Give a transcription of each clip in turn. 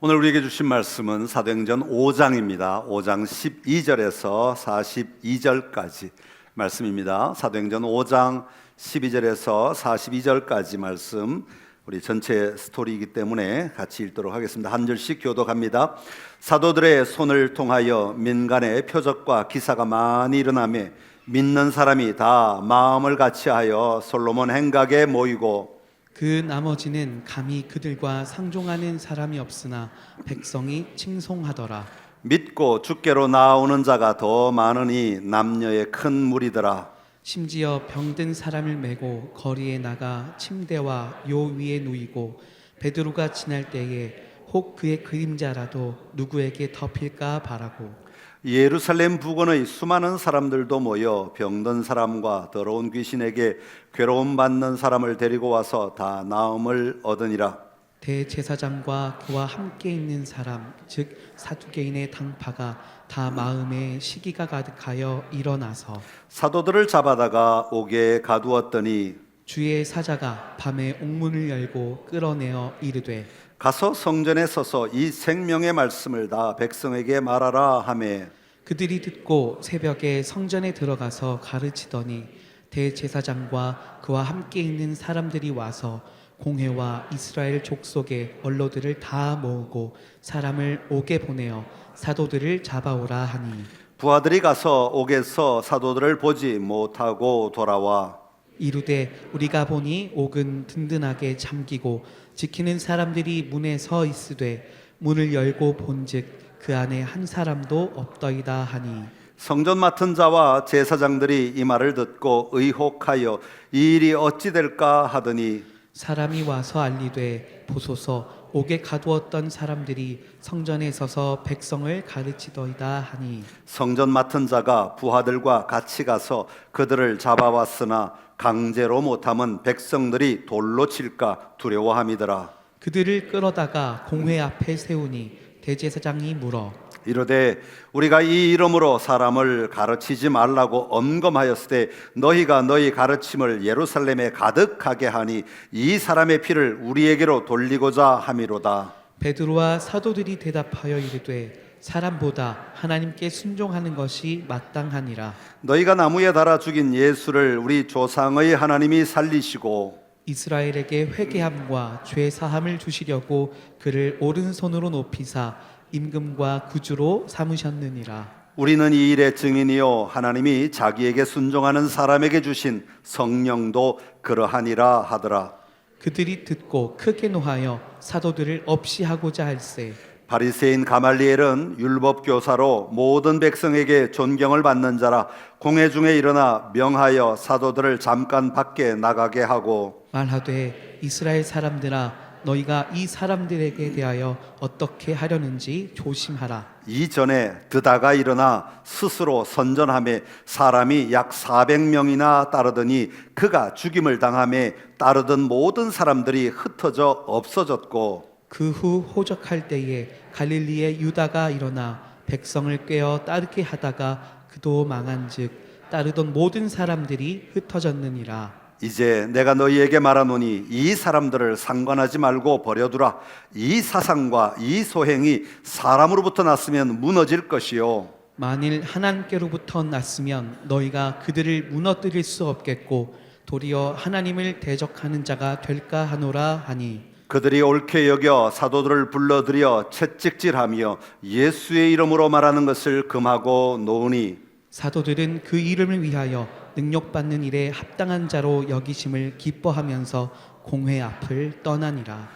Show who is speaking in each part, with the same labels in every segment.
Speaker 1: 오늘 우리에게 주신 말씀은 사도행전 5장입니다. 5장 12절에서 42절까지 말씀입니다. 사도행전 5장 12절에서 42절까지 말씀, 우리 전체 스토리이기 때문에 같이 읽도록 하겠습니다. 한 절씩 교독합니다. 사도들의 손을 통하여 민간의 표적과 기사가 많이 일어나며 믿는 사람이 다 마음을 같이하여 솔로몬 행각에 모이고,
Speaker 2: 그 나머지는 감히 그들과 상종하는 사람이 없으나 백성이 칭송하더라.
Speaker 1: 믿고 주께로 나오는 자가 더 많으니 남녀의 큰 무리더라.
Speaker 2: 심지어 병든 사람을 메고 거리에 나가 침대와 요 위에 누이고 베드로가 지날 때에 혹 그의 그림자라도 누구에게 덮일까 바라고.
Speaker 1: 예루살렘 부근의 수많은 사람들도 모여 병든 사람과 더러운 귀신에게 괴로움 받는 사람을 데리고 와서 다 나음을 얻으니라.
Speaker 2: 대제사장과 그와 함께 있는 사람 즉 사두개인의 당파가 다 마음에 시기가 가득하여 일어나서
Speaker 1: 사도들을 잡아다가 옥에 가두었더니
Speaker 2: 주의 사자가 밤에 옥문을 열고 끌어내어 이르되
Speaker 1: 가서 성전에 서서 이 생명의 말씀을 다 백성에게 말하라 하매,
Speaker 2: 그들이 듣고 새벽에 성전에 들어가서 가르치더니 대제사장과 그와 함께 있는 사람들이 와서 공회와 이스라엘 족속의 원로들을 다 모으고 사람을 옥에 보내어 사도들을 잡아오라 하니,
Speaker 1: 부하들이 가서 옥에서 사도들을 보지 못하고 돌아와
Speaker 2: 이르되 우리가 보니 옥은 든든하게 잠기고 지키는 사람들이 문에 서 있으되 문을 열고 본즉 그 안에 한 사람도 없더이다 하니,
Speaker 1: 성전 맡은 자와 제사장들이 이 말을 듣고 의혹하여 이 일이 어찌 될까 하더니,
Speaker 2: 사람이 와서 알리되 보소서 옥에 가두었던 사람들이 성전에 서서 백성을 가르치더이다 하니,
Speaker 1: 성전 맡은 자가 부하들과 같이 가서 그들을 잡아왔으나 강제로 못함은 백성들이 돌로 칠까 두려워함이더라.
Speaker 2: 그들을 끌어다가 공회 앞에 세우니 대제사장이 물어
Speaker 1: 이르되 우리가 이 이름으로 사람을 가르치지 말라고 엄검하였을 때 너희가 너희 가르침을 예루살렘에 가득하게 하니 이 사람의 피를 우리에게로 돌리고자 함이로다.
Speaker 2: 베드로와 사도들이 대답하여 이르되 사람보다 하나님께 순종하는 것이 마땅하니라.
Speaker 1: 너희가 나무에 달아 죽인 예수를 우리 조상의 하나님이 살리시고
Speaker 2: 이스라엘에게 회개함과 죄 사함을 주시려고 그를 오른손으로 높이사 임금과 구주로 삼으셨느니라.
Speaker 1: 우리는 이 일의 증인이요 하나님이 자기에게 순종하는 사람에게 주신 성령도 그러하니라 하더라.
Speaker 2: 그들이 듣고 크게 노하여 사도들을 없이 하고자 할세.
Speaker 1: 바리새인 가말리엘은 율법 교사로 모든 백성에게 존경을 받는 자라 공회 중에 일어나 명하여 사도들을 잠깐 밖에 나가게 하고
Speaker 2: 말하되 이스라엘 사람들아 너희가 이 사람들에게 대하여 어떻게 하려는지 조심하라.
Speaker 1: 이전에 드다가 일어나 스스로 선전하며 사람이 약 400명이나 따르더니 그가 죽임을 당하며 따르던 모든 사람들이 흩어져 없어졌고,
Speaker 2: 그 후 호적할 때에 갈릴리의 유다가 일어나 백성을 꾀어 따르게 하다가 그도 망한즉 따르던 모든 사람들이 흩어졌느니라.
Speaker 1: 이제 내가 너희에게 말하노니 이 사람들을 상관하지 말고 버려두라. 이 사상과 이 소행이 사람으로부터 났으면 무너질 것이요
Speaker 2: 만일 하나님께로부터 났으면 너희가 그들을 무너뜨릴 수 없겠고 도리어 하나님을 대적하는 자가 될까 하노라 하니,
Speaker 1: 그들이 옳게 여겨 사도들을 불러들여 채찍질하며 예수의 이름으로 말하는 것을 금하고 놓으니,
Speaker 2: 사도들은 그 이름을 위하여 능력받는 일에 합당한 자로 여기심을 기뻐하면서 공회 앞을 떠나니라.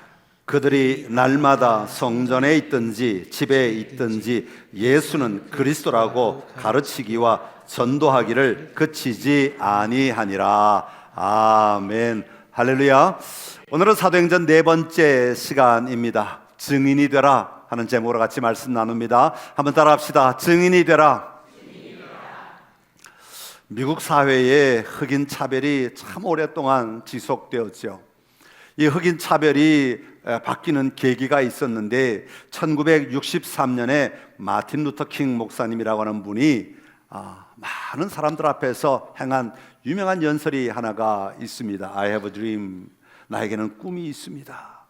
Speaker 1: 그들이 날마다 성전에 있든지 집에 있든지 예수는 그리스도라고 가르치기와 전도하기를 그치지 아니하니라. 아멘. 할렐루야. 오늘은 사도행전 네 번째 시간입니다. 증인이 되라 하는 제목으로 같이 말씀 나눕니다. 한번 따라합시다. 증인이 되라. 미국 사회에 흑인 차별이 참 오랫동안 지속되었죠. 이 흑인 차별이 바뀌는 계기가 있었는데 1963년에 마틴 루터 킹 목사님이라고 하는 분이 많은 사람들 앞에서 행한 유명한 연설이 하나가 있습니다. I have a dream. 나에게는 꿈이 있습니다.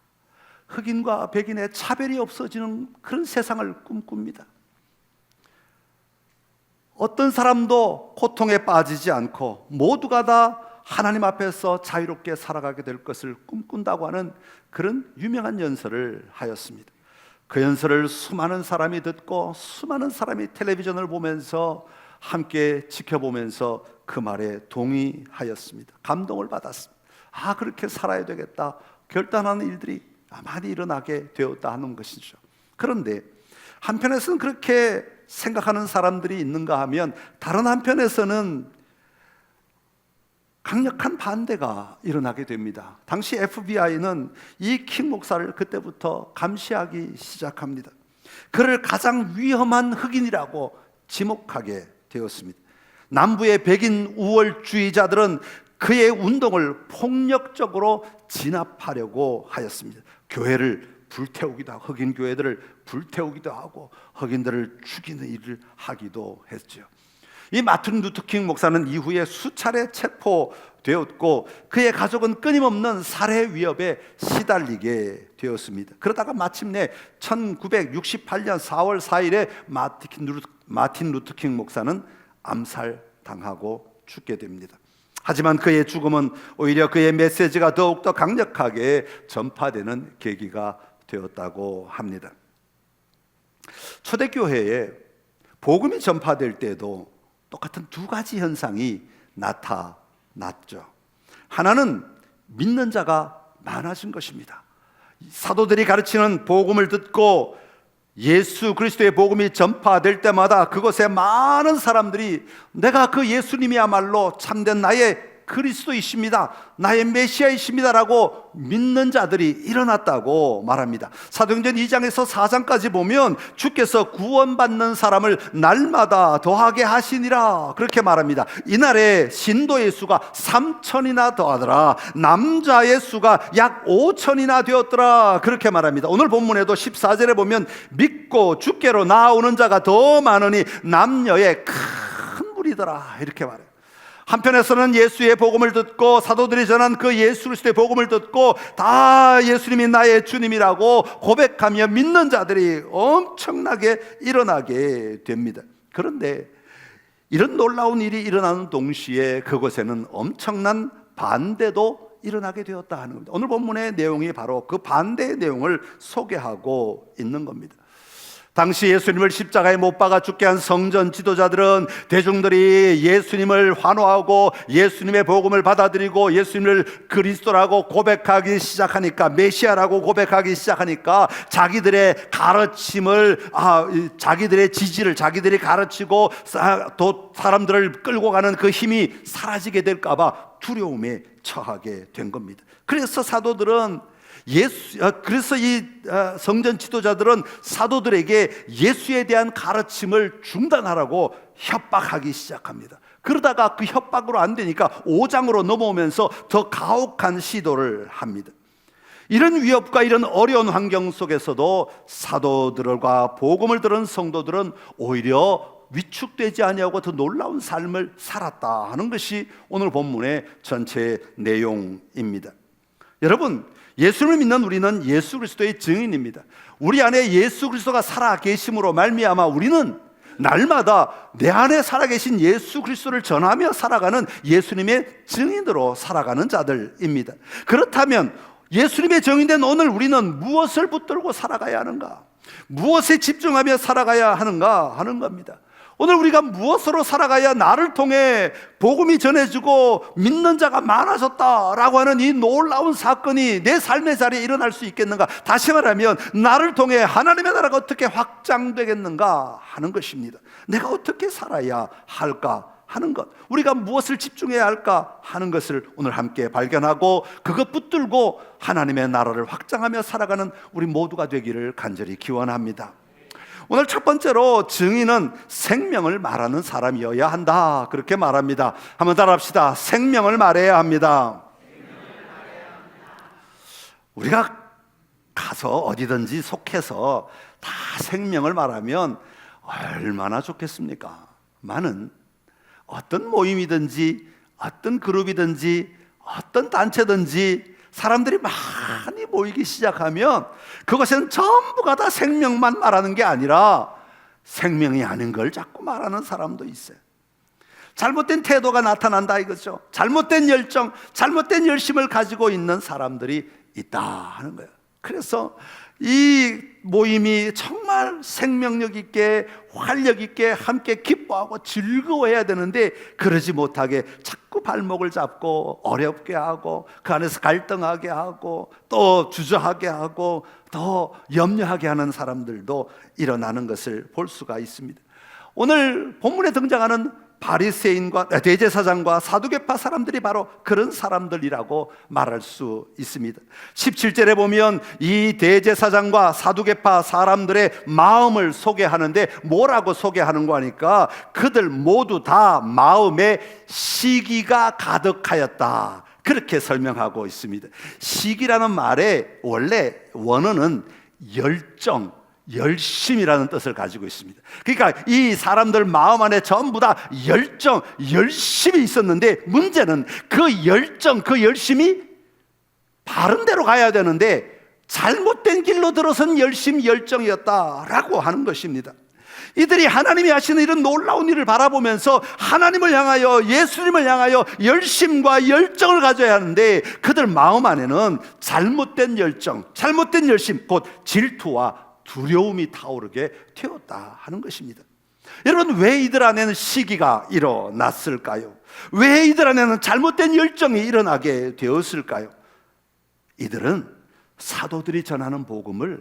Speaker 1: 흑인과 백인의 차별이 없어지는 그런 세상을 꿈꿉니다. 어떤 사람도 고통에 빠지지 않고 모두가 다 하나님 앞에서 자유롭게 살아가게 될 것을 꿈꾼다고 하는 그런 유명한 연설을 하였습니다. 그 연설을 수많은 사람이 듣고 수많은 사람이 텔레비전을 보면서 함께 지켜보면서 그 말에 동의하였습니다. 감동을 받았습니다. 그렇게 살아야 되겠다 결단하는 일들이 많이 일어나게 되었다 하는 것이죠. 그런데 한편에서는 그렇게 생각하는 사람들이 있는가 하면 다른 한편에서는 강력한 반대가 일어나게 됩니다. 당시 FBI는 이 킹 목사를 그때부터 감시하기 시작합니다. 그를 가장 위험한 흑인이라고 지목하게 되었습니다. 남부의 백인 우월주의자들은 그의 운동을 폭력적으로 진압하려고 하였습니다. 교회를 불태우기도 하고 흑인 교회들을 불태우기도 하고 흑인들을 죽이는 일을 하기도 했죠. 이 마틴 루터킹 목사는 이후에 수차례 체포되었고 그의 가족은 끊임없는 살해 위협에 시달리게 되었습니다. 그러다가 마침내 1968년 4월 4일에 마틴 루터킹 목사는 암살당하고 죽게 됩니다. 하지만 그의 죽음은 오히려 그의 메시지가 더욱더 강력하게 전파되는 계기가 되었다고 합니다. 초대교회에 복음이 전파될 때도 똑같은 두 가지 현상이 나타났죠. 하나는 믿는 자가 많아진 것입니다. 사도들이 가르치는 복음을 듣고 예수 그리스도의 복음이 전파될 때마다 그곳에 많은 사람들이 내가 그 예수님이야말로 참된 나의 그리스도이십니다, 나의 메시아이십니다라고 믿는 자들이 일어났다고 말합니다. 사도행전 2장에서 4장까지 보면 주께서 구원받는 사람을 날마다 더하게 하시니라 그렇게 말합니다. 이날에 신도의 수가 3,000이나 더하더라, 남자의 수가 약 5,000이나 되었더라 그렇게 말합니다. 오늘 본문에도 14절에 보면 믿고 주께로 나아오는 자가 더 많으니 남녀의 큰 무리더라 이렇게 말해요. 한편에서는 예수의 복음을 듣고 사도들이 전한 그 예수 그리스도의 복음을 듣고 다 예수님이 나의 주님이라고 고백하며 믿는 자들이 엄청나게 일어나게 됩니다. 그런데 이런 놀라운 일이 일어나는 동시에 그곳에는 엄청난 반대도 일어나게 되었다 하는 겁니다. 오늘 본문의 내용이 바로 그 반대의 내용을 소개하고 있는 겁니다. 당시 예수님을 십자가에 못 박아 죽게 한 성전 지도자들은 대중들이 예수님을 환호하고 예수님의 복음을 받아들이고 예수님을 그리스도라고 고백하기 시작하니까, 메시아라고 고백하기 시작하니까 자기들의 가르침을 자기들의 지지를 자기들이 가르치고 또 사람들을 끌고 가는 그 힘이 사라지게 될까 봐 두려움에 처하게 된 겁니다. 그래서 사도들은 그래서 이 성전 지도자들은 사도들에게 예수에 대한 가르침을 중단하라고 협박하기 시작합니다. 그러다가 그 협박으로 안 되니까 5장으로 넘어오면서 더 가혹한 시도를 합니다. 이런 위협과 이런 어려운 환경 속에서도 사도들과 복음을 들은 성도들은 오히려 위축되지 아니하고 더 놀라운 삶을 살았다 하는 것이 오늘 본문의 전체 내용입니다. 여러분, 예수를 믿는 우리는 예수 그리스도의 증인입니다. 우리 안에 예수 그리스도가 살아 계심으로 말미암아 우리는 날마다 내 안에 살아계신 예수 그리스도를 전하며 살아가는 예수님의 증인으로 살아가는 자들입니다. 그렇다면 예수님의 증인된 오늘 우리는 무엇을 붙들고 살아가야 하는가? 무엇에 집중하며 살아가야 하는가 하는 겁니다. 오늘 우리가 무엇으로 살아가야 나를 통해 복음이 전해지고 믿는 자가 많아졌다라고 하는 이 놀라운 사건이 내 삶의 자리에 일어날 수 있겠는가? 다시 말하면 나를 통해 하나님의 나라가 어떻게 확장되겠는가 하는 것입니다. 내가 어떻게 살아야 할까 하는 것, 우리가 무엇을 집중해야 할까 하는 것을 오늘 함께 발견하고 그것 붙들고 하나님의 나라를 확장하며 살아가는 우리 모두가 되기를 간절히 기원합니다. 오늘 첫 번째로 증인은 생명을 말하는 사람이어야 한다 그렇게 말합니다. 한번 따라합시다. 생명을 말해야 합니다. 우리가 가서 어디든지 속해서 다 생명을 말하면 얼마나 좋겠습니까? 많은 어떤 모임이든지 어떤 그룹이든지 어떤 단체든지 사람들이 많이 모이기 시작하면 그것은 전부가 다 생명만 말하는 게 아니라 생명이 아닌 걸 자꾸 말하는 사람도 있어요. 잘못된 태도가 나타난다 이거죠. 잘못된 열정, 잘못된 열심을 가지고 있는 사람들이 있다 하는 거예요. 그래서 이 모임이 정말 생명력 있게 활력 있게 함께 기뻐하고 즐거워해야 되는데 그러지 못하게 자꾸 발목을 잡고 어렵게 하고 그 안에서 갈등하게 하고 또 주저하게 하고 더 염려하게 하는 사람들도 일어나는 것을 볼 수가 있습니다. 오늘 본문에 등장하는 바리새인과 대제사장과 사두개파 사람들이 바로 그런 사람들이라고 말할 수 있습니다. 17절에 보면 이 대제사장과 사두개파 사람들의 마음을 소개하는데 뭐라고 소개하는 거니까 그들 모두 다 마음에 시기가 가득하였다 그렇게 설명하고 있습니다. 시기라는 말의 원래 원어는 열정, 열심이라는 뜻을 가지고 있습니다. 그러니까 이 사람들 마음 안에 전부 다 열정, 열심이 있었는데 문제는 그 열정, 그 열심이 바른 데로 가야 되는데 잘못된 길로 들어선 열정이었다라고 하는 것입니다. 이들이 하나님이 하시는 이런 놀라운 일을 바라보면서 하나님을 향하여 예수님을 향하여 열심과 열정을 가져야 하는데 그들 마음 안에는 잘못된 열정, 잘못된 열심, 곧 질투와 두려움이 타오르게 되었다 하는 것입니다. 여러분, 왜 이들 안에는 시기가 일어났을까요? 왜 이들 안에는 잘못된 열정이 일어나게 되었을까요? 이들은 사도들이 전하는 복음을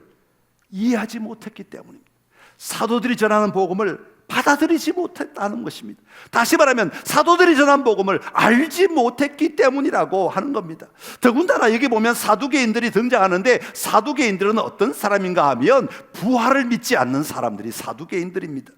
Speaker 1: 이해하지 못했기 때문입니다. 사도들이 전하는 복음을 받아들이지 못했다는 것입니다. 다시 말하면 사도들이 전한 복음을 알지 못했기 때문이라고 하는 겁니다. 더군다나 여기 보면 사두개인들이 등장하는데 사두개인들은 어떤 사람인가 하면 부활을 믿지 않는 사람들이 사두개인들입니다.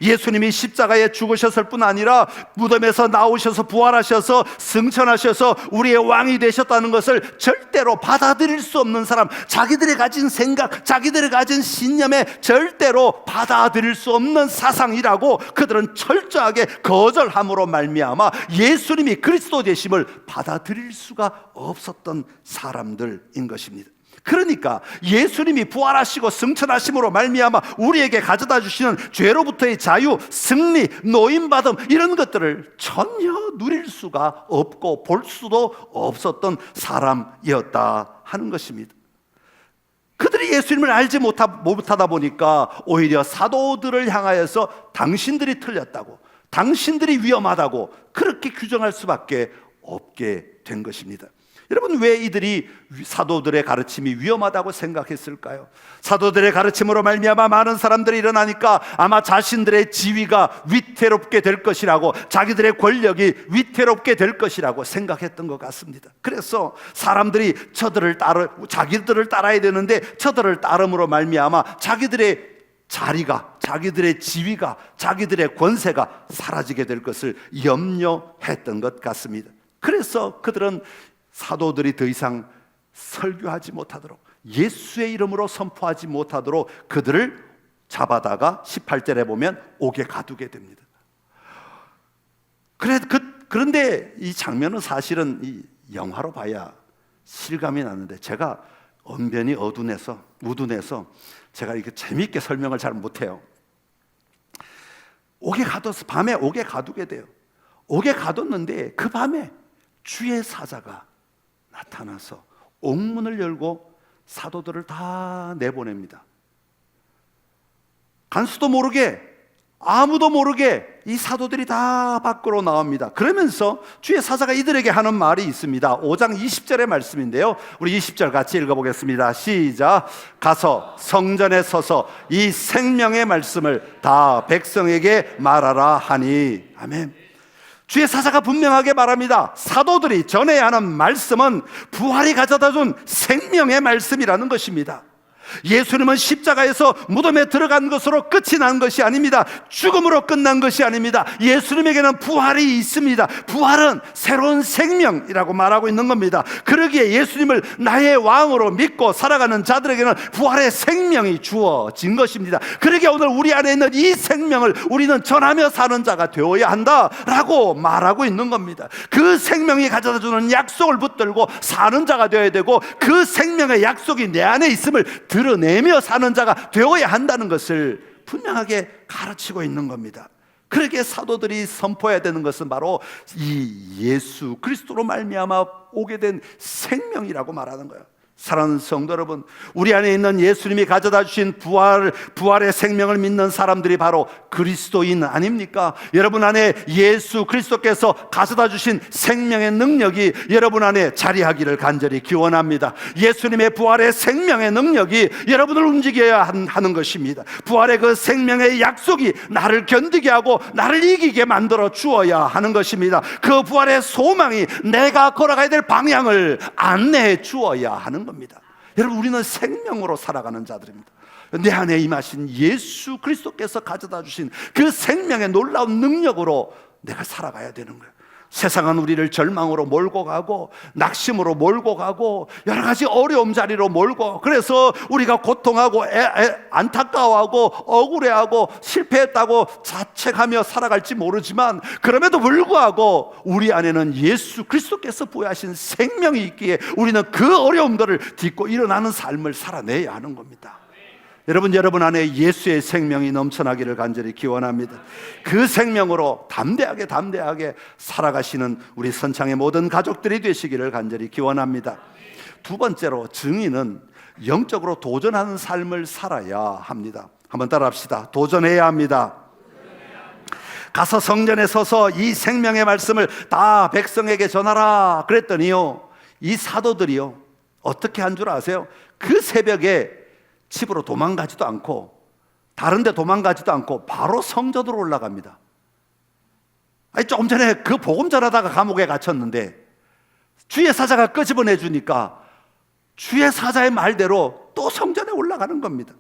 Speaker 1: 예수님이 십자가에 죽으셨을 뿐 아니라 무덤에서 나오셔서 부활하셔서 승천하셔서 우리의 왕이 되셨다는 것을 절대로 받아들일 수 없는 사람, 자기들이 가진 생각, 자기들이 가진 신념에 절대로 받아들일 수 없는 사상이라고 그들은 철저하게 거절함으로 말미암아 예수님이 그리스도 되심을 받아들일 수가 없었던 사람들인 것입니다. 그러니까 예수님이 부활하시고 승천하심으로 말미암아 우리에게 가져다 주시는 죄로부터의 자유, 승리, 노임받음 이런 것들을 전혀 누릴 수가 없고 볼 수도 없었던 사람이었다 하는 것입니다. 그들이 예수님을 알지 못하다 보니까 오히려 사도들을 향하여서 당신들이 틀렸다고, 당신들이 위험하다고 그렇게 규정할 수밖에 없게 된 것입니다. 여러분, 왜 이들이 사도들의 가르침이 위험하다고 생각했을까요? 사도들의 가르침으로 말미암아 많은 사람들이 일어나니까 아마 자신들의 지위가 위태롭게 될 것이라고, 자기들의 권력이 위태롭게 될 것이라고 생각했던 것 같습니다. 그래서 사람들이 자기들을 따라야 되는데 저들을 따름으로 말미암아 자기들의 자리가, 자기들의 지위가, 자기들의 권세가 사라지게 될 것을 염려했던 것 같습니다. 그래서 그들은 사도들이 더 이상 설교하지 못하도록, 예수의 이름으로 선포하지 못하도록 그들을 잡아다가 18절에 보면 옥에 가두게 됩니다. 그런데 이 장면은 사실은 이 영화로 봐야 실감이 나는데 제가 언변이 우둔해서 제가 이렇게 재미있게 설명을 잘 못해요. 옥에 가둬서 밤에 옥에 가두게 돼요. 옥에 가뒀는데 그 밤에 주의 사자가 나타나서 옥문을 열고 사도들을 다 내보냅니다. 간수도 모르게, 아무도 모르게 이 사도들이 다 밖으로 나옵니다. 그러면서 주의 사자가 이들에게 하는 말이 있습니다. 5장 20절의 말씀인데요, 우리 20절 같이 읽어보겠습니다. 시작. 가서 성전에 서서 이 생명의 말씀을 다 백성에게 말하라 하니. 아멘. 주의 사자가 분명하게 말합니다. 사도들이 전해야 하는 말씀은 부활이 가져다 준 생명의 말씀이라는 것입니다. 예수님은 십자가에서 무덤에 들어간 것으로 끝이 난 것이 아닙니다. 죽음으로 끝난 것이 아닙니다. 예수님에게는 부활이 있습니다. 부활은 새로운 생명이라고 말하고 있는 겁니다. 그러기에 예수님을 나의 왕으로 믿고 살아가는 자들에게는 부활의 생명이 주어진 것입니다. 그러기에 오늘 우리 안에 있는 이 생명을 우리는 전하며 사는 자가 되어야 한다라고 말하고 있는 겁니다. 그 생명이 가져다 주는 약속을 붙들고 사는 자가 되어야 되고, 그 생명의 약속이 내 안에 있음을 드러내며 사는 자가 되어야 한다는 것을 분명하게 가르치고 있는 겁니다. 그렇게 사도들이 선포해야 되는 것은 바로 이 예수 그리스도로 말미암아 오게 된 생명이라고 말하는 거예요. 사랑하는 성도 여러분, 우리 안에 있는 예수님이 가져다 주신 부활의 생명을 믿는 사람들이 바로 그리스도인 아닙니까? 여러분 안에 예수 그리스도께서 가져다 주신 생명의 능력이 여러분 안에 자리하기를 간절히 기원합니다. 예수님의 부활의 생명의 능력이 여러분을 움직여야 하는 것입니다. 부활의 그 생명의 약속이 나를 견디게 하고 나를 이기게 만들어 주어야 하는 것입니다. 그 부활의 소망이 내가 걸어가야 될 방향을 안내해 주어야 하는 겁니다. 여러분, 우리는 생명으로 살아가는 자들입니다. 내 안에 임하신 예수 그리스도께서 가져다 주신 그 생명의 놀라운 능력으로 내가 살아가야 되는 거예요. 세상은 우리를 절망으로 몰고 가고 낙심으로 몰고 가고 여러 가지 어려움 자리로 몰고, 그래서 우리가 고통하고 안타까워하고 억울해하고 실패했다고 자책하며 살아갈지 모르지만, 그럼에도 불구하고 우리 안에는 예수 그리스도께서 부여하신 생명이 있기에 우리는 그 어려움들을 딛고 일어나는 삶을 살아내야 하는 겁니다. 여러분 안에 예수의 생명이 넘쳐나기를 간절히 기원합니다. 그 생명으로 담대하게 살아가시는 우리 선창의 모든 가족들이 되시기를 간절히 기원합니다. 두 번째로, 증인은 영적으로 도전하는 삶을 살아야 합니다. 한번 따라합시다. 도전해야 합니다. 가서 성전에 서서 이 생명의 말씀을 다 백성에게 전하라 그랬더니요, 이 사도들이요 어떻게 한 줄 아세요? 그 새벽에 집으로 도망가지도 않고 다른 데 도망가지도 않고 바로 성전으로 올라갑니다. 아니, 조금 전에 그 복음 전하다가 감옥에 갇혔는데 주의 사자가 끄집어내 주니까 주의 사자의 말대로 또 성전에 올라가는 겁니다.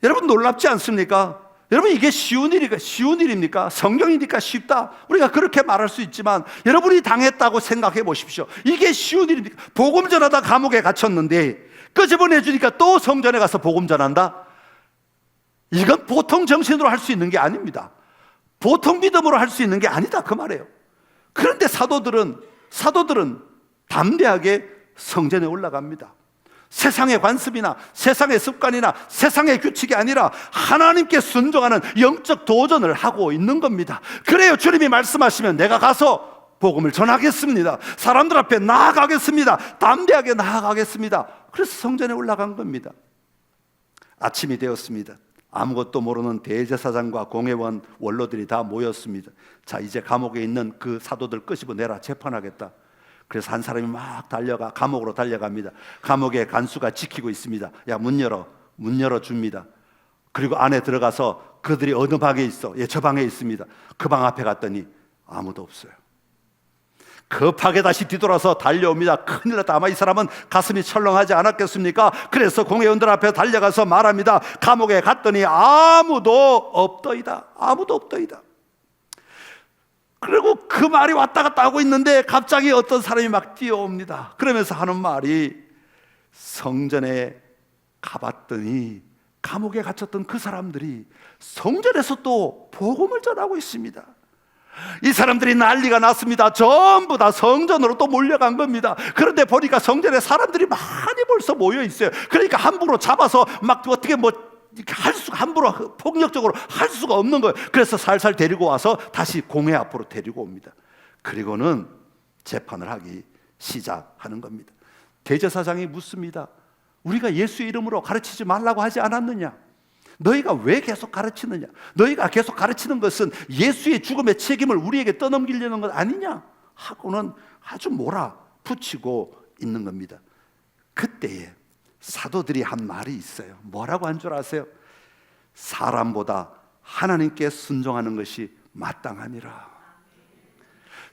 Speaker 1: 여러분, 놀랍지 않습니까? 여러분, 이게 쉬운 일입니까? 성경이니까 쉽다, 우리가 그렇게 말할 수 있지만, 여러분이 당했다고 생각해 보십시오. 이게 쉬운 일입니까? 복음 전하다 감옥에 갇혔는데 끄집어내 주니까 또 성전에 가서 복음 전한다? 이건 보통 정신으로 할 수 있는 게 아닙니다. 보통 믿음으로 할 수 있는 게 아니다, 그 말이에요. 그런데 사도들은 담대하게 성전에 올라갑니다. 세상의 관습이나 세상의 습관이나 세상의 규칙이 아니라 하나님께 순종하는 영적 도전을 하고 있는 겁니다. 그래요, 주님이 말씀하시면 내가 가서 복음을 전하겠습니다. 사람들 앞에 나아가겠습니다. 담대하게 나아가겠습니다. 그래서 성전에 올라간 겁니다. 아침이 되었습니다. 아무것도 모르는 대제사장과 공회원 원로들이 다 모였습니다. 자, 이제 감옥에 있는 그 사도들 끄집어내라, 재판하겠다. 그래서 한 사람이 막 감옥으로 달려갑니다. 감옥에 간수가 지키고 있습니다. 야, 문 열어 줍니다. 그리고 안에 들어가서 그들이 어느 방에 있어? 예, 저 방에 있습니다. 그 방 앞에 갔더니 아무도 없어요. 급하게 다시 뒤돌아서 달려옵니다. 큰일 났다. 아마 이 사람은 가슴이 철렁하지 않았겠습니까? 그래서 공회원들 앞에 달려가서 말합니다. 감옥에 갔더니 아무도 없더이다. 그리고 그 말이 왔다 갔다 하고 있는데 갑자기 어떤 사람이 막 뛰어옵니다. 그러면서 하는 말이, 성전에 가봤더니 감옥에 갇혔던 그 사람들이 성전에서 또 복음을 전하고 있습니다. 이 사람들이 난리가 났습니다. 전부 다 성전으로 또 몰려간 겁니다. 그런데 보니까 성전에 사람들이 많이 벌써 모여 있어요. 그러니까 함부로 잡아서 막 어떻게 함부로 폭력적으로 할 수가 없는 거예요. 그래서 살살 데리고 와서 다시 공회 앞으로 데리고 옵니다. 그리고는 재판을 하기 시작하는 겁니다. 대제사장이 묻습니다. 우리가 예수의 이름으로 가르치지 말라고 하지 않았느냐? 너희가 왜 계속 가르치느냐? 너희가 계속 가르치는 것은 예수의 죽음의 책임을 우리에게 떠넘기려는 것 아니냐? 하고는 아주 몰아붙이고 있는 겁니다. 그때에 사도들이 한 말이 있어요. 뭐라고 한 줄 아세요? 사람보다 하나님께 순종하는 것이 마땅하니라.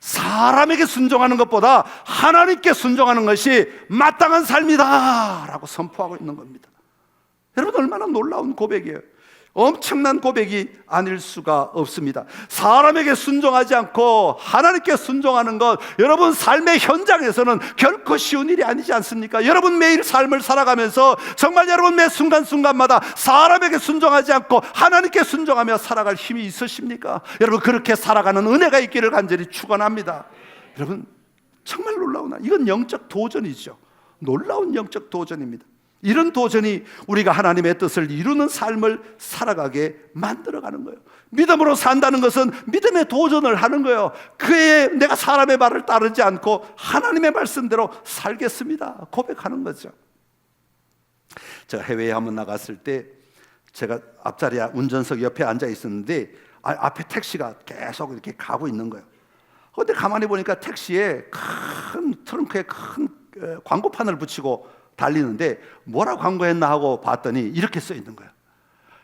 Speaker 1: 사람에게 순종하는 것보다 하나님께 순종하는 것이 마땅한 삶이다 라고 선포하고 있는 겁니다. 여러분, 얼마나 놀라운 고백이에요. 엄청난 고백이 아닐 수가 없습니다. 사람에게 순종하지 않고 하나님께 순종하는 것, 여러분 삶의 현장에서는 결코 쉬운 일이 아니지 않습니까? 여러분 매일 삶을 살아가면서 정말 여러분 매 순간순간마다 사람에게 순종하지 않고 하나님께 순종하며 살아갈 힘이 있으십니까? 여러분, 그렇게 살아가는 은혜가 있기를 간절히 축원합니다. 여러분, 정말 놀라우나, 이건 영적 도전이죠. 놀라운 영적 도전입니다. 이런 도전이 우리가 하나님의 뜻을 이루는 삶을 살아가게 만들어가는 거예요. 믿음으로 산다는 것은 믿음의 도전을 하는 거예요. 그에 내가 사람의 말을 따르지 않고 하나님의 말씀대로 살겠습니다, 고백하는 거죠. 제가 해외에 한번 나갔을 때 제가 앞자리 운전석 옆에 앉아 있었는데 앞에 택시가 계속 이렇게 가고 있는 거예요. 그런데 가만히 보니까 택시에 큰 트렁크에 큰 광고판을 붙이고 달리는데 뭐라 광고했나 하고 봤더니 이렇게 써 있는 거예요.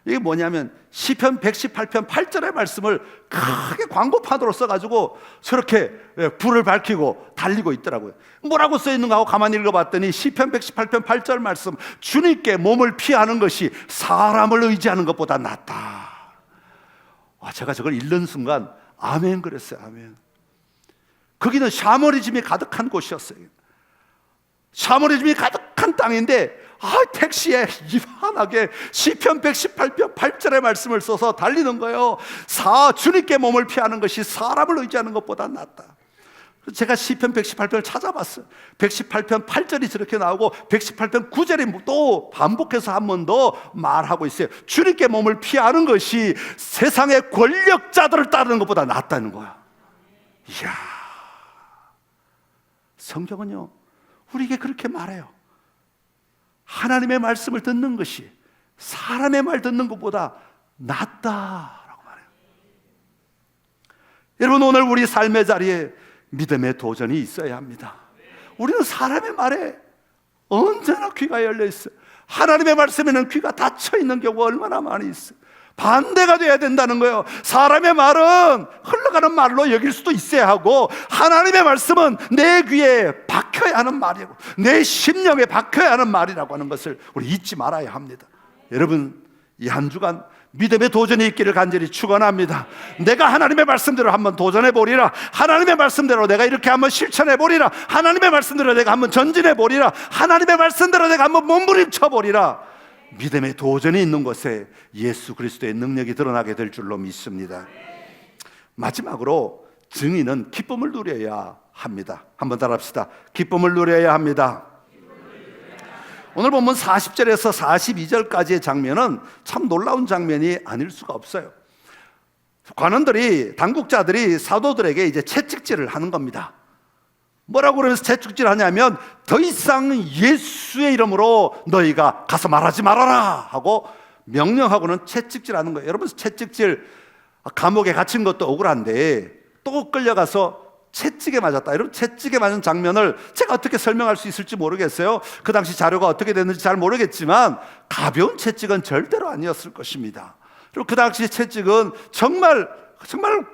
Speaker 1: 이게 뭐냐면 시편 118편 8절의 말씀을 크게 광고판으로 써가지고 저렇게 불을 밝히고 달리고 있더라고요. 뭐라고 써 있는가 하고 가만히 읽어봤더니 시편 118편 8절 말씀, 주님께 몸을 피하는 것이 사람을 의지하는 것보다 낫다. 와, 제가 저걸 읽는 순간 아멘 그랬어요. 아멘. 거기는 샤머니즘이 가득한 곳이었어요. 샤머니즘이 가득한 땅인데 택시에 이만하게 시편 118편 8절의 말씀을 써서 달리는 거예요. 주님께 몸을 피하는 것이 사람을 의지하는 것보다 낫다. 제가 시편 118편을 찾아봤어요. 118편 8절이 저렇게 나오고 118편 9절이 또 반복해서 한 번 더 말하고 있어요. 주님께 몸을 피하는 것이 세상의 권력자들을 따르는 것보다 낫다는 거야. 이야, 성경은요 우리에게 그렇게 말해요. 하나님의 말씀을 듣는 것이 사람의 말 듣는 것보다 낫다라고 말해요. 여러분, 오늘 우리 삶의 자리에 믿음의 도전이 있어야 합니다. 우리는 사람의 말에 언제나 귀가 열려 있어요. 하나님의 말씀에는 귀가 닫혀 있는 경우가 얼마나 많이 있어요. 반대가 돼야 된다는 거예요. 사람의 말은 흘러가는 말로 여길 수도 있어야 하고, 하나님의 말씀은 내 귀에 박혀야 하는 말이고 내 심령에 박혀야 하는 말이라고 하는 것을 우리 잊지 말아야 합니다. 여러분, 이 한 주간 믿음의 도전이 있기를 간절히 축원합니다. 내가 하나님의 말씀대로 한번 도전해 보리라. 하나님의 말씀대로 내가 이렇게 한번 실천해 보리라. 하나님의 말씀대로 내가 한번 전진해 보리라. 하나님의 말씀대로 내가 한번 몸부림쳐 보리라. 믿음의 도전이 있는 곳에 예수 그리스도의 능력이 드러나게 될 줄로 믿습니다. 마지막으로 증인은 기쁨을 누려야 합니다. 한번 따라합시다. 기쁨을 누려야 합니다. 오늘 본문 40절에서 42절까지의 장면은 참 놀라운 장면이 아닐 수가 없어요. 관원들이, 당국자들이 사도들에게 이제 채찍질을 하는 겁니다. 뭐라고 그러면서 채찍질 하냐면 더 이상 예수의 이름으로 너희가 가서 말하지 말아라 하고 명령하고는 채찍질 하는 거예요. 여러분, 채찍질, 감옥에 갇힌 것도 억울한데 또 끌려가서 채찍에 맞았다. 여러분, 채찍에 맞은 장면을 제가 어떻게 설명할 수 있을지 모르겠어요. 그 당시 자료가 어떻게 됐는지 잘 모르겠지만 가벼운 채찍은 절대로 아니었을 것입니다. 그리고 그 당시 채찍은 정말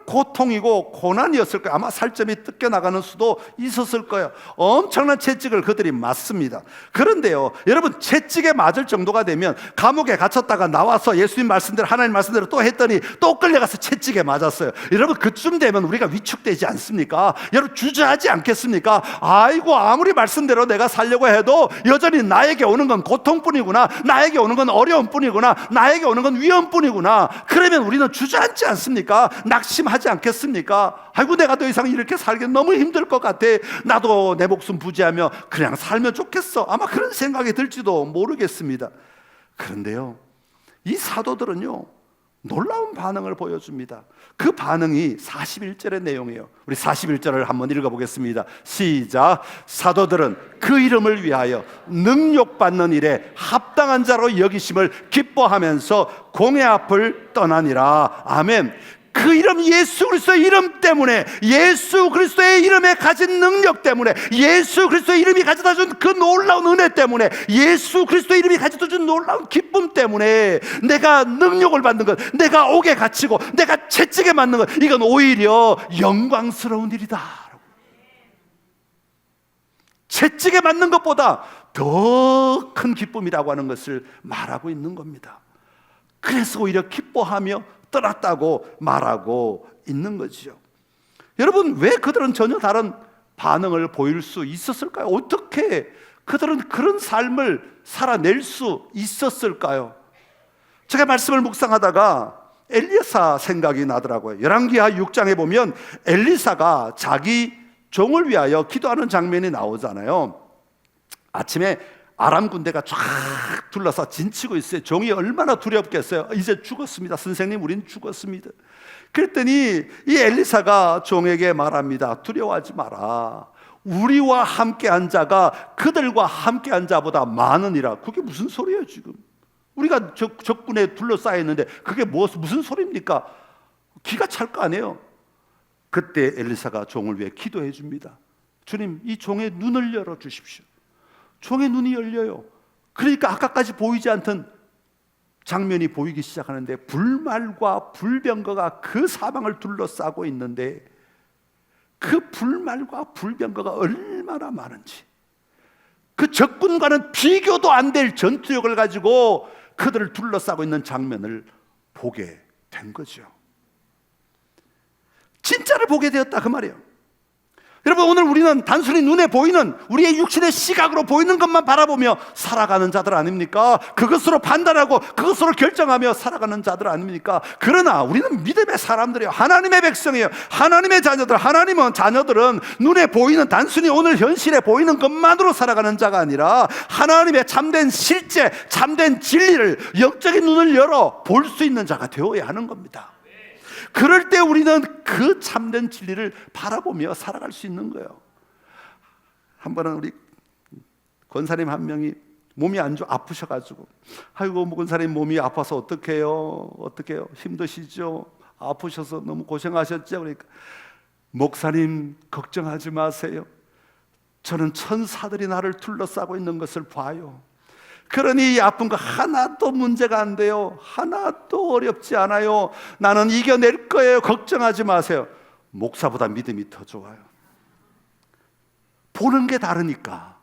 Speaker 1: 고통이고 고난이었을 거예요. 아마 살점이 뜯겨나가는 수도 있었을 거예요. 엄청난 채찍을 그들이 맞습니다. 그런데요, 여러분, 채찍에 맞을 정도가 되면 감옥에 갇혔다가 나와서 예수님 말씀대로, 하나님 말씀대로 또 했더니 또 끌려가서 채찍에 맞았어요. 여러분, 그쯤 되면 우리가 위축되지 않습니까? 여러분, 주저하지 않겠습니까? 아이고, 아무리 말씀대로 내가 살려고 해도 여전히 나에게 오는 건 고통뿐이구나, 나에게 오는 건 어려움뿐이구나, 나에게 오는 건 위험뿐이구나. 그러면 우리는 주저앉지 않습니까? 낙심하지 않겠습니까? 아이고, 내가 더 이상 이렇게 살기 너무 힘들 것 같아. 나도 내 목숨 부지하며 그냥 살면 좋겠어. 아마 그런 생각이 들지도 모르겠습니다. 그런데요, 이 사도들은요 놀라운 반응을 보여줍니다. 그 반응이 41절의 내용이에요. 우리 41절을 한번 읽어보겠습니다. 시작. 사도들은 그 이름을 위하여 능욕받는 일에 합당한 자로 여기심을 기뻐하면서 공회 앞을 떠나니라. 아멘. 그 이름, 예수 그리스도의 이름 때문에, 예수 그리스도의 이름에 가진 능력 때문에, 예수 그리스도의 이름이 가져다 준 그 놀라운 은혜 때문에, 예수 그리스도의 이름이 가져다 준 놀라운 기쁨 때문에 내가 능력을 받는 것, 내가 옥에 갇히고 내가 채찍에 맞는 것, 이건 오히려 영광스러운 일이다. 채찍에 맞는 것보다 더 큰 기쁨이라고 하는 것을 말하고 있는 겁니다. 그래서 오히려 기뻐하며 떠났다고 말하고 있는 거죠. 여러분, 왜 그들은 전혀 다른 반응을 보일 수 있었을까요? 어떻게 그들은 그런 삶을 살아낼 수 있었을까요? 제가 말씀을 묵상하다가 엘리사 생각이 나더라고요. 열왕기하 6장에 보면 엘리사가 자기 종을 위하여 기도하는 장면이 나오잖아요. 아침에 아람 군대가 쫙 둘러서 진치고 있어요. 종이 얼마나 두렵겠어요. 이제 죽었습니다. 선생님, 우린 죽었습니다. 그랬더니 이 엘리사가 종에게 말합니다. 두려워하지 마라. 우리와 함께한 자가 그들과 함께한 자보다 많으니라. 그게 무슨 소리예요 지금? 우리가 적군에 둘러싸여 있는데 그게 무슨 소리입니까? 기가 찰 거 아니에요. 그때 엘리사가 종을 위해 기도해 줍니다. 주님, 이 종의 눈을 열어 주십시오. 종의 눈이 열려요. 그러니까 아까까지 보이지 않던 장면이 보이기 시작하는데 불말과 불병거가 그 사방을 둘러싸고 있는데 그 불말과 불병거가 얼마나 많은지, 그 적군과는 비교도 안 될 전투력을 가지고 그들을 둘러싸고 있는 장면을 보게 된 거죠. 진짜를 보게 되었다 그 말이에요. 여러분, 오늘 우리는 단순히 눈에 보이는 우리의 육신의 시각으로 보이는 것만 바라보며 살아가는 자들 아닙니까? 그것으로 판단하고 그것으로 결정하며 살아가는 자들 아닙니까? 그러나 우리는 믿음의 사람들이에요. 하나님의 백성이에요. 하나님의 자녀들. 하나님은 자녀들은 눈에 보이는, 단순히 오늘 현실에 보이는 것만으로 살아가는 자가 아니라 하나님의 참된 실제, 참된 진리를, 영적인 눈을 열어 볼 수 있는 자가 되어야 하는 겁니다. 그럴 때 우리는 그 참된 진리를 바라보며 살아갈 수 있는 거예요. 한 번은 우리 권사님 한 명이 몸이 아프셔가지고, 아이고 권사님 몸이 아파서 어떡해요? 힘드시죠? 아프셔서 너무 고생하셨죠? 그러니까 목사님 걱정하지 마세요. 저는 천사들이 나를 둘러싸고 있는 것을 봐요. 그러니 이 아픈 거 하나도 문제가 안 돼요. 하나도 어렵지 않아요. 나는 이겨낼 거예요. 걱정하지 마세요. 목사보다 믿음이 더 좋아요. 보는 게 다르니까,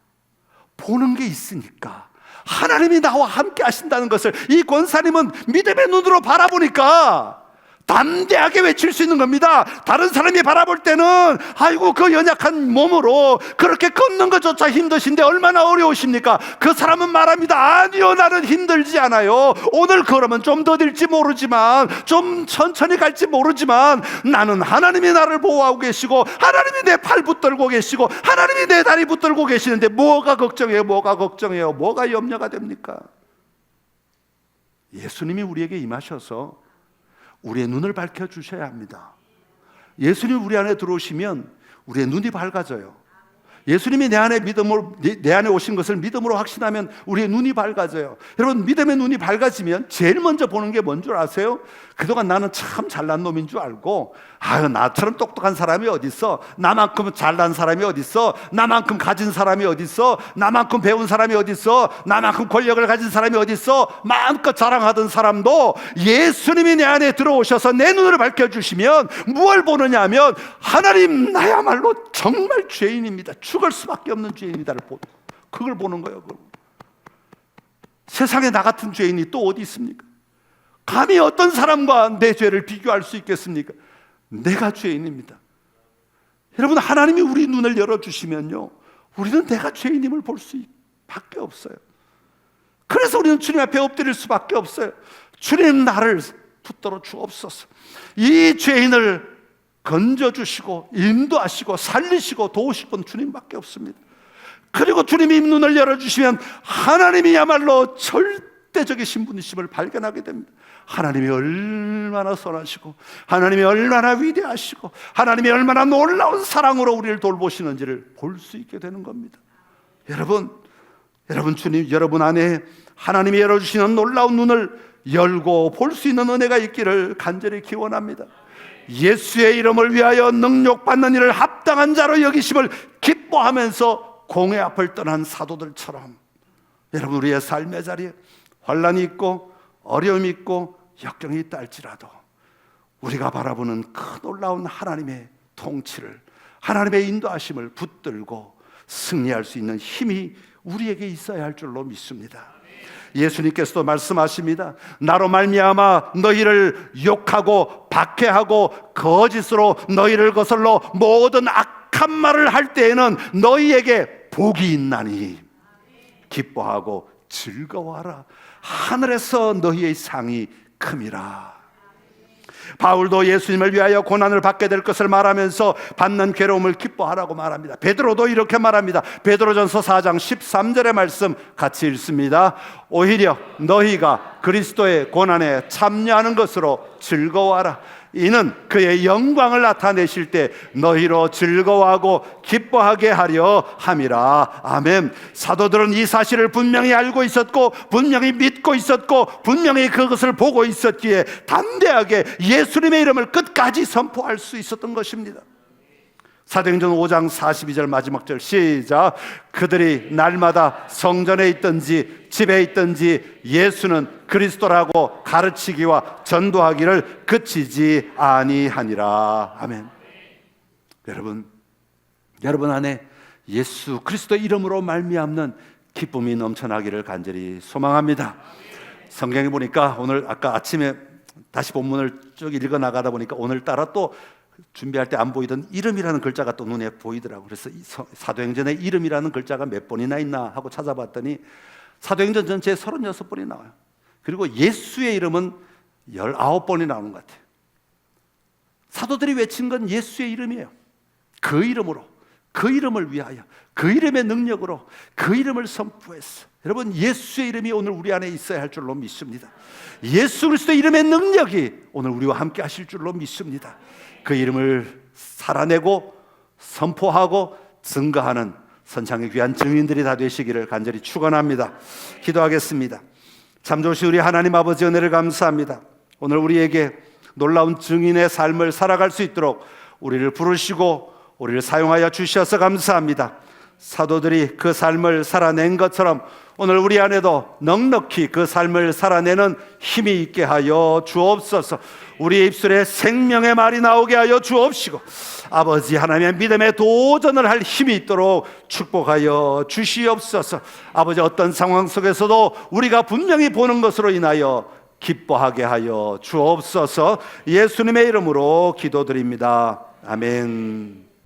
Speaker 1: 보는 게 있으니까, 하나님이 나와 함께 하신다는 것을 이 권사님은 믿음의 눈으로 바라보니까 담대하게 외칠 수 있는 겁니다. 다른 사람이 바라볼 때는 아이고 그 연약한 몸으로 그렇게 걷는 것조차 힘드신데 얼마나 어려우십니까? 그 사람은 말합니다. 아니요, 나는 힘들지 않아요. 오늘 걸으면 좀 더딜지 모르지만, 좀 천천히 갈지 모르지만, 나는 하나님이 나를 보호하고 계시고 하나님이 내 팔 붙들고 계시고 하나님이 내 다리 붙들고 계시는데 뭐가 걱정해요? 뭐가 염려가 됩니까? 예수님이 우리에게 임하셔서 우리의 눈을 밝혀주셔야 합니다. 예수님이 우리 안에 들어오시면 우리의 눈이 밝아져요. 예수님이 내 안에 오신 것을 믿음으로 확신하면 우리의 눈이 밝아져요. 여러분, 믿음의 눈이 밝아지면 제일 먼저 보는 게 뭔 줄 아세요? 그동안 나는 참 잘난 놈인 줄 알고, 아유 나처럼 똑똑한 사람이 어딨어? 나만큼 잘난 사람이 어딨어? 나만큼 가진 사람이 어딨어? 나만큼 배운 사람이 어딨어? 나만큼 권력을 가진 사람이 어딨어? 마음껏 자랑하던 사람도 예수님이 내 안에 들어오셔서 내 눈을 밝혀주시면 무엇을 보느냐 하면, 하나님 나야말로 정말 죄인입니다. 죽을 수밖에 없는 죄인이다를 그걸 보는 거예요. 세상에 나 같은 죄인이 또 어디 있습니까? 감히 어떤 사람과 내 죄를 비교할 수 있겠습니까? 내가 죄인입니다. 여러분, 하나님이 우리 눈을 열어주시면요, 우리는 내가 죄인임을 볼 수밖에 없어요. 그래서 우리는 주님 앞에 엎드릴 수밖에 없어요. 주님, 나를 붙들어 주옵소서. 이 죄인을 건져주시고 인도하시고 살리시고 도우실 건 주님밖에 없습니다. 그리고 주님이 눈을 열어주시면 하나님이야말로 절대적이신 분이심을 발견하게 됩니다. 하나님이 얼마나 선하시고, 하나님이 얼마나 위대하시고, 하나님이 얼마나 놀라운 사랑으로 우리를 돌보시는지를 볼 수 있게 되는 겁니다. 여러분 주님, 여러분 안에 하나님이 열어주시는 놀라운 눈을 열고 볼 수 있는 은혜가 있기를 간절히 기원합니다. 예수의 이름을 위하여 능욕받는 일을 합당한 자로 여기심을 기뻐하면서 공회 앞을 떠난 사도들처럼, 여러분 우리의 삶의 자리에 환난이 있고 어려움이 있고 역경이 있다 할지라도 우리가 바라보는 그 놀라운 하나님의 통치를, 하나님의 인도하심을 붙들고 승리할 수 있는 힘이 우리에게 있어야 할 줄로 믿습니다. 예수님께서도 말씀하십니다. 나로 말미암아 너희를 욕하고 박해하고 거짓으로 너희를 거슬러 모든 악한 말을 할 때에는 너희에게 복이 있나니 기뻐하고 즐거워하라. 하늘에서 너희의 상이 큼이라. 바울도 예수님을 위하여 고난을 받게 될 것을 말하면서 받는 괴로움을 기뻐하라고 말합니다. 베드로도 이렇게 말합니다. 베드로전서 4장 13절의 말씀 같이 읽습니다. 오히려 너희가 그리스도의 고난에 참여하는 것으로 즐거워하라. 이는 그의 영광을 나타내실 때 너희로 즐거워하고 기뻐하게 하려 함이라. 아멘. 사도들은 이 사실을 분명히 알고 있었고 분명히 믿고 있었고 분명히 그것을 보고 있었기에 담대하게 예수님의 이름을 끝까지 선포할 수 있었던 것입니다. 사도행전 5장 42절 마지막 절 시작. 그들이 날마다 성전에 있든지 집에 있든지 예수는 그리스도라고 가르치기와 전도하기를 그치지 아니하니라. 아멘. 여러분 안에 예수 그리스도 이름으로 말미암는 기쁨이 넘쳐나기를 간절히 소망합니다. 성경에 보니까 오늘 아까 아침에 다시 본문을 쭉 읽어 나가다 보니까 오늘따라 또 준비할 때 안 보이던 이름이라는 글자가 또 눈에 보이더라고요. 그래서 사도행전에 이름이라는 글자가 몇 번이나 있나 하고 찾아봤더니 사도행전 전체에 36번이 나와요. 그리고 예수의 이름은 19번이 나오는 것 같아요. 사도들이 외친 건 예수의 이름이에요. 그 이름으로, 그 이름을 위하여, 그 이름의 능력으로 그 이름을 선포했어. 여러분, 예수의 이름이 오늘 우리 안에 있어야 할 줄로 믿습니다. 예수 그리스도의 이름의 능력이 오늘 우리와 함께 하실 줄로 믿습니다. 그 이름을 살아내고 선포하고 증거하는 선창의 귀한 증인들이 다 되시기를 간절히 축원합니다. 기도하겠습니다. 참 좋으신 우리 하나님 아버지 은혜를 감사합니다. 오늘 우리에게 놀라운 증인의 삶을 살아갈 수 있도록 우리를 부르시고 우리를 사용하여 주셔서 감사합니다. 사도들이 그 삶을 살아낸 것처럼 오늘 우리 안에도 넉넉히 그 삶을 살아내는 힘이 있게 하여 주옵소서. 우리의 입술에 생명의 말이 나오게 하여 주옵시고 아버지 하나님의 믿음에 도전을 할 힘이 있도록 축복하여 주시옵소서. 아버지 어떤 상황 속에서도 우리가 분명히 보는 것으로 인하여 기뻐하게 하여 주옵소서. 예수님의 이름으로 기도드립니다. 아멘.